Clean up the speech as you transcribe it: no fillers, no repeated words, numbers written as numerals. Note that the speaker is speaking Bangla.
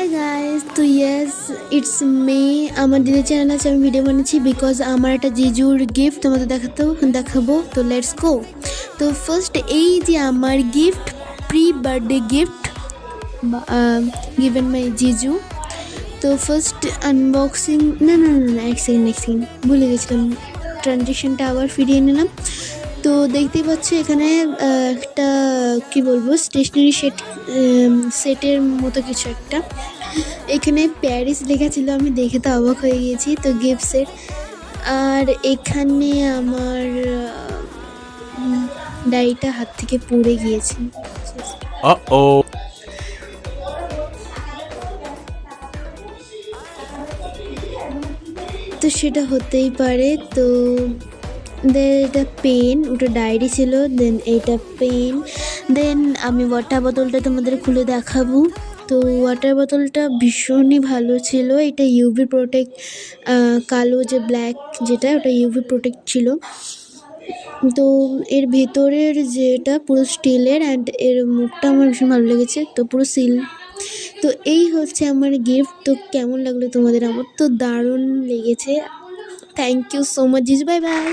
হাই গাইস, তো ইয়েস ইটস মে। আমার দিদি চ্যানেল আছে, আমি ভিডিও বানিয়েছি বিকজ আমার একটা জিজুর গিফট তোমাদের দেখাবো। তো লেটস গো। তো ফার্স্ট এই যে আমার gift, pre birthday gift given মাই জিজু। তো ফার্স্ট আনবক্সিং না এক সেকেন্ড ভুলে গেছিলাম, ট্রানজেকশনটা আবার ফিরিয়ে নিলাম। তো দেখতেই পাচ্ছ এখানে একটা কি বলবো স্টেশনারি সেটের মতো কিছু একটা, এখানে প্যারিস লেখা ছিল, আমি দেখে তো অবাক হয়ে গেছি। তো গিফট সেট, আর এখানে আমার ডায়েরিটা হাত থেকে পড়ে গিয়েছে। তো সেটা হতেই পারে। তো এটা পেন, ওটা ডায়েরি ছিল, দেন এটা পেন, দেন আমি ওয়াটার বোতলটা তোমাদের খুলে দেখাবো। তো ওয়াটার বোতলটা ভীষণই ভালো ছিল, এটা ইউভি প্রোটেক্ট, কালো যে ব্ল্যাক যেটা, ওটা ইউভি প্রোটেক্ট ছিল। তো এর ভেতরের যেটা পুরো স্টিলের, অ্যান্ড এর মুখটা আমার ভীষণ ভালো লেগেছে, তো পুরো সিল। তো এই হচ্ছে আমার গিফট। তো কেমন লাগলো তোমাদের? আমার তো দারুণ লেগেছে। থ্যাংক ইউ সো মাচ জিজু, বাই বাই।